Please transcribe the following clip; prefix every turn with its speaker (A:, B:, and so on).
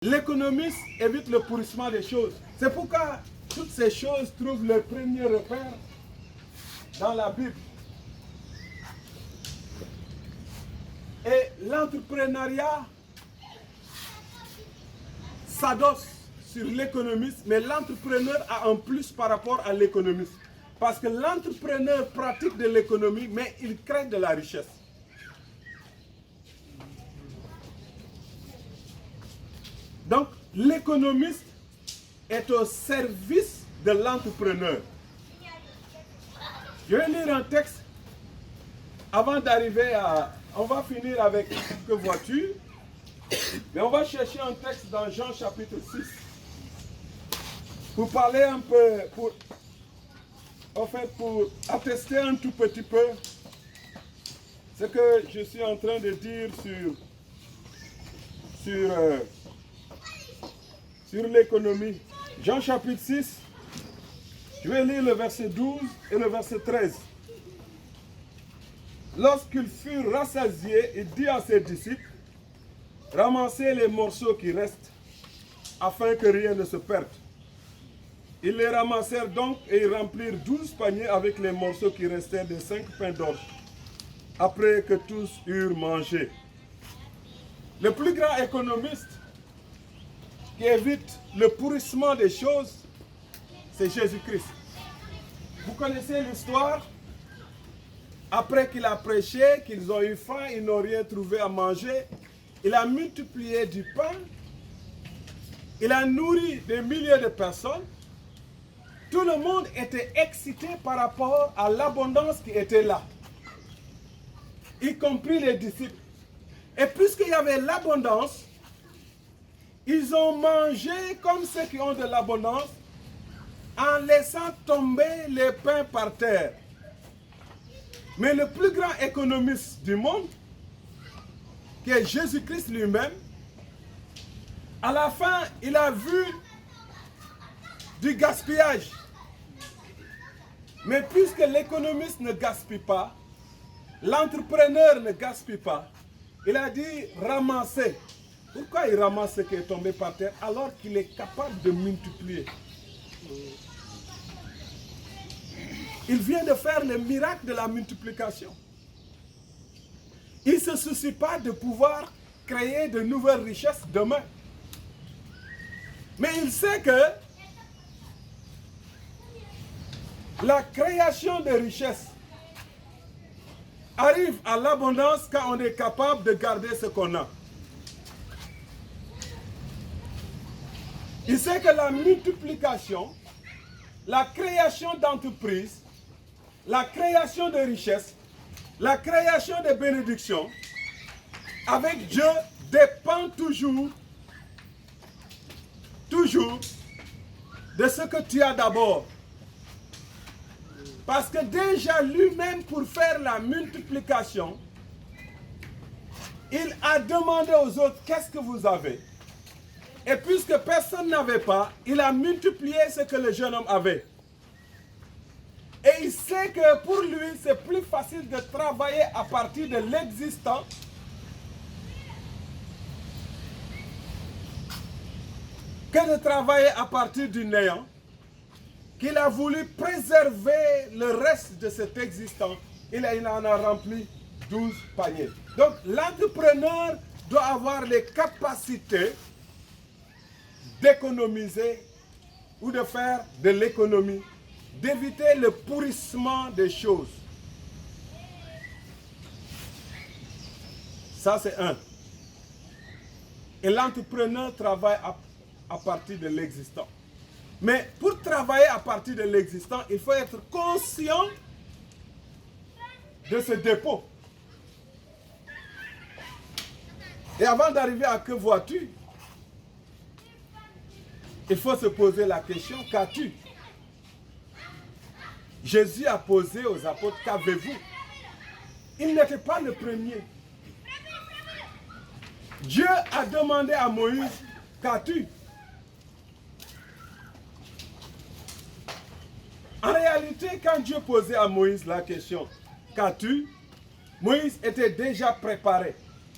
A: L'économiste évite le pourrissement des choses. C'est pourquoi toutes ces choses trouvent leur premier repère dans la Bible. Et l'entrepreneuriat s'adosse sur l'économiste, mais l'entrepreneur a un plus par rapport à l'économiste. Parce que l'entrepreneur pratique de l'économie, mais il crée de la richesse. Donc, l'économiste est au service de l'entrepreneur. Je vais lire un texte avant d'arriver à... On va finir avec que vois-tu, mais on va chercher un texte dans Jean chapitre 6 pour parler un peu, pour attester un tout petit peu ce que je suis en train de dire sur l'économie. Jean chapitre 6, je vais lire le verset 12 et le verset 13. Lorsqu'ils furent rassasiés, il dit à ses disciples, ramassez les morceaux qui restent, afin que rien ne se perde. Ils les ramassèrent donc et ils remplirent 12 paniers avec les morceaux qui restaient des 5 pains d'orge, après que tous eurent mangé. Le plus grand économiste qui évite le pourrissement des choses, c'est Jésus-Christ. Vous connaissez l'histoire? Après qu'il a prêché, qu'ils ont eu faim, ils n'ont rien trouvé à manger, il a multiplié du pain, il a nourri des milliers de personnes. Tout le monde était excité par rapport à l'abondance qui était là, y compris les disciples. Et puisqu'il y avait l'abondance, ils ont mangé comme ceux qui ont de l'abondance, en laissant tomber les pains par terre. Mais le plus grand économiste du monde, qui est Jésus-Christ lui-même, à la fin, il a vu du gaspillage. Mais puisque l'économiste ne gaspille pas, l'entrepreneur ne gaspille pas, il a dit ramasser. Pourquoi il ramasse ce qui est tombé par terre alors qu'il est capable de multiplier? Il vient de faire le miracle de la multiplication. Il ne se soucie pas de pouvoir créer de nouvelles richesses demain. Mais il sait que la création de richesses arrive à l'abondance quand on est capable de garder ce qu'on a. Il sait que la multiplication, la création d'entreprises, la création de richesses, la création de bénédictions, avec Dieu dépend toujours de ce que tu as d'abord. Parce que déjà lui-même, pour faire la multiplication, il a demandé aux autres, qu'est-ce que vous avez? Et puisque personne n'avait pas, il a multiplié ce que le jeune homme avait. Et il sait que pour lui, c'est plus facile de travailler à partir de l'existant que de travailler à partir du néant, qu'il a voulu préserver le reste de cet existant. Il en a rempli 12 paniers. Donc l'entrepreneur doit avoir les capacités d'économiser ou de faire de l'économie, d'éviter le pourrissement des choses. Ça, c'est un. Et l'entrepreneur travaille à partir de l'existant. Mais pour travailler à partir de l'existant, il faut être conscient de ce dépôt. Et avant d'arriver à que vois-tu, il faut se poser la question, qu'as-tu? Jésus a posé aux apôtres, qu'avez-vous? Il n'était pas le premier. Dieu a demandé à Moïse, qu'as-tu? En réalité, quand Dieu posait à Moïse la question, qu'as-tu? Moïse était déjà préparé.